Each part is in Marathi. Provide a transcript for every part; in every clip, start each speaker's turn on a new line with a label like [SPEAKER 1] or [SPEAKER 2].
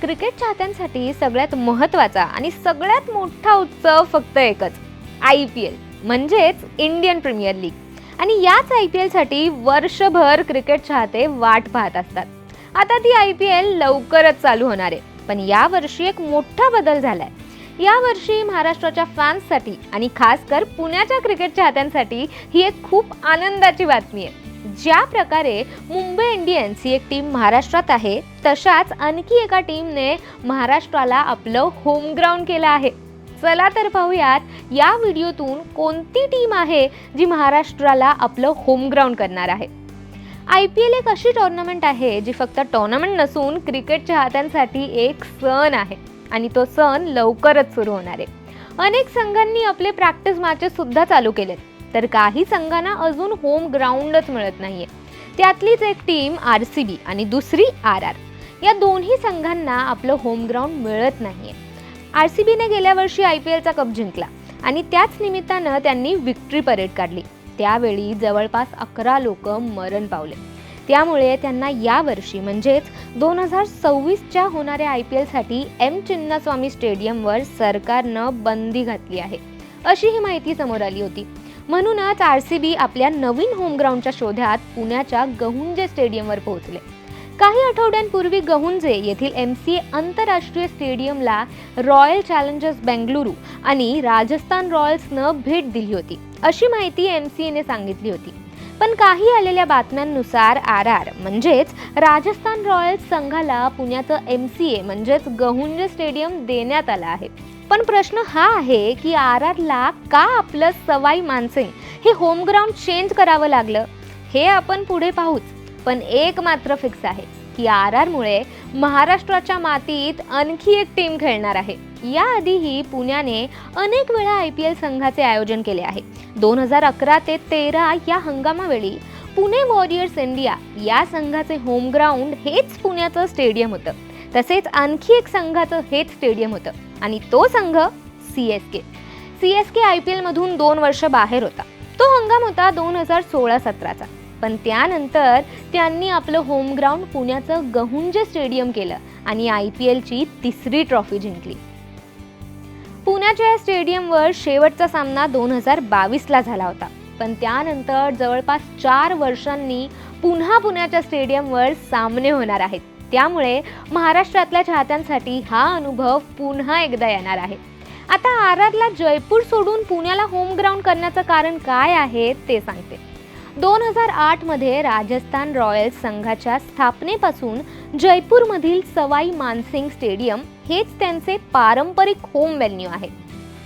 [SPEAKER 1] क्रिकेट चाहत्यांसाठी सगळ्यात महत्त्वाचा आणि सगळ्यात मोठा उत्सव फक्त एकच, IPL म्हणजेच इंडियन प्रीमियर लीग. आणि याच IPL साठी वर्षभर क्रिकेट चाहते वाट पाहत असतात. आता ती IPL लवकरच चालू होणार आहे. पण यावर्षी एक मोठा बदल झालाय. यावर्षी महाराष्ट्राच्या फॅन्ससाठी आणि खासकर पुण्याच्या क्रिकेट चाहत्यांसाठी ही एक खूप आनंदाची बातमी आहे. ज्या प्रकारे मुंबई इंडियन्स ही एक टीम महाराष्ट्रात आहे, तशाच आणखी एका टीमने महाराष्ट्राला आपलं होम ग्राउंड केलं आहे. चला तर पाहूयात या व्हिडिओतून कोणती टीम आहे जी महाराष्ट्राला आपलं होम ग्राउंड करणार आहे. IPL एक अशी टुर्नामेंट आहे जी फक्त टुर्नामेंट नसून क्रिकेट चाहत्यांसाठी एक सण आहे आणि तो सण लवकरच सुरू होणार आहे. अनेक संघांनी आपले प्रॅक्टिस मॅचेस सुद्धा चालू केलेत, तर काही संघांना अजून होम ग्राउंडच मिळत नाहीये. त्यातलीच एक टीम RCB आणि दुसरी RR. या दोन्ही संघांना आपलं होम ग्राउंड मिळत नाहीये. RCBने गेल्या वर्षी IPLचा कप जिंकला आणि त्याच निमित्तानं त्यांनी विक्ट्री परेड काढली. त्यावेळी जवळपास 11 लोक मरण पावले. त्यामुळे त्यांना यावर्षी म्हणजेच 2026च्या होणाऱ्या IPLसाठी M चिन्नास्वामी स्टेडियमवर सरकारनं बंदी घातली आहे, अशी ही माहिती समोर आली होती. म्हणूनच RCB आपल्या नवीन होम ग्राउंडच्या शोधात पुण्याच्या गहुंजे स्टेडियमवर पोहोचले. काही आठवड्यांपूर्वी गहुंजे येथील MCA आंतरराष्ट्रीय स्टेडियमला रॉयल चॅलेंजर्स बेंगळुरू आणि राजस्थान रॉयल्सनं भेट दिली होती, अशी माहिती MCAने सांगितली होती. पण काही आलेल्या बातम्यांनुसार RR म्हणजेच राजस्थान रॉयल्स संघाला पुण्याचं MCA म्हणजेच गहुंजे स्टेडियम देण्यात आलं आहे. पण प्रश्न हा आहे की RRला का आपलं सवाई मानसिंग हे होम ग्राउंड चेंज करावं लागलं, हे आपण पुढे पाहूच. पण एक मात्र फिक्स आहे की RRमुळे महाराष्ट्राच्या मातीत आणखी एक टीम खेळणार आहे. याआधीही पुण्याने अनेक वेळा IPL संघाचे आयोजन केले आहे. 2011 ते 13 या हंगामावेळी पुणे वॉरियर्स इंडिया या संघाचे होम ग्राउंड हेच पुण्याचं स्टेडियम होतं. तसेच आणखी एक संघाचं हेच स्टेडियम होतं आणि तो संघ CSK IPL मधून 2 वर्ष बाहेर होता. तो हंगाम होता 2016-17चा. पण त्यानंतर त्यांनी आपलं होम ग्राउंड पुण्याचं गहुंजे स्टेडियम केलं आणि IPLची 3री ट्रॉफी जिंकली. पुण्याच्या या स्टेडियमवर शेवटचा सामना 2022ला झाला होता. पण त्यानंतर जवळपास 4 वर्षांनी पुन्हा पुण्याच्या स्टेडियमवर सामने होणार आहेत. त्यामुळे महाराष्ट्रातल्या चाहत्यांसाठी हा अनुभव पुन्हा एकदा येणार आहे. आता RRला जयपूर सोडून पुण्याला होम ग्राउंड करण्याचं कारण काय आहे ते सांगते. 2008 मध्ये राजस्थान रॉयल्स संघाच्या स्थापनेपासून जयपूरमधील सवाई मानसिंग स्टेडियम हेच त्यांचे पारंपरिक होम व्हेन्यू आहे.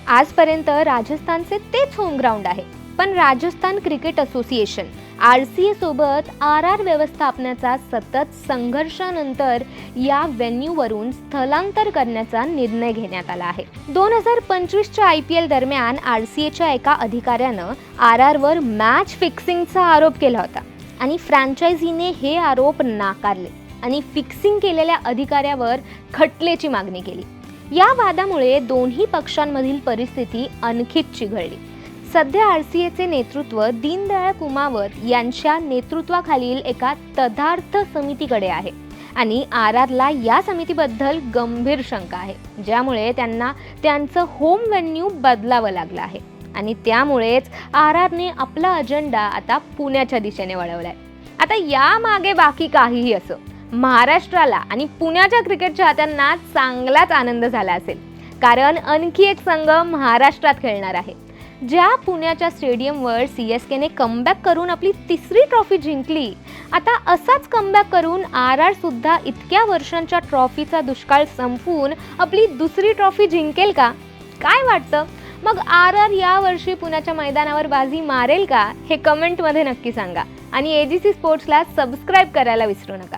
[SPEAKER 1] आजपर्यंत राजस्थानचे तेच होम ग्राउंड आहे. पण राजस्थान क्रिकेट असोसिएशन RCA सोबत RR व्यवस्थापनाचा सतत संघर्षानंतर या व्हेन्यूवरून स्थलांतर करण्याचा निर्णय घेण्यात आला आहे. 2025च्या IPL दरम्यान RCAच्या एका अधिकाऱ्यानं RRवर मॅच फिक्सिंगचा आरोप केला होता आणि फ्रँचायझीने हे आरोप नाकारले आणि फिक्सिंग केलेल्या अधिकाऱ्यावर खटल्याची मागणी केली. या वादामुळे दोन्ही पक्षांमधील परिस्थिती आणखीच चिघळली. सध्या RCAचे नेतृत्व दीनदयाळ कुमावत यांच्या नेतृत्वाखालील एका तदार्थ समितीकडे आहे आणि RRला या समितीबद्दल गंभीर शंका आहे, ज्यामुळे त्यांना त्यांचं होम व्हेन्यू बदलावं लागलं आहे आणि त्यामुळेच RRने आपला अजेंडा आता पुण्याच्या दिशेने वळवलाय. आता यामागे बाकी काहीही असो, महाराष्ट्राला आणि पुण्याच्या क्रिकेट चाहत्यांना चांगलाच आनंद झाला असेल, कारण आणखी एक संघ महाराष्ट्रात खेळणार आहे. ज्या पुण्याच्या स्टेडियमवर CSKने कमबॅक करून आपली 3री ट्रॉफी जिंकली, आता असाच कमबॅक करून RR सुद्धा इतक्या वर्षांच्या ट्रॉफीचा दुष्काळ संपवून आपली 2री ट्रॉफी जिंकेल का? काय वाटतं? मग RR यावर्षी पुण्याच्या मैदानावर बाजी मारेल का? हे कमेंटमध्ये नक्की सांगा आणि AGC स्पोर्ट्सला सबस्क्राईब करायला विसरू नका.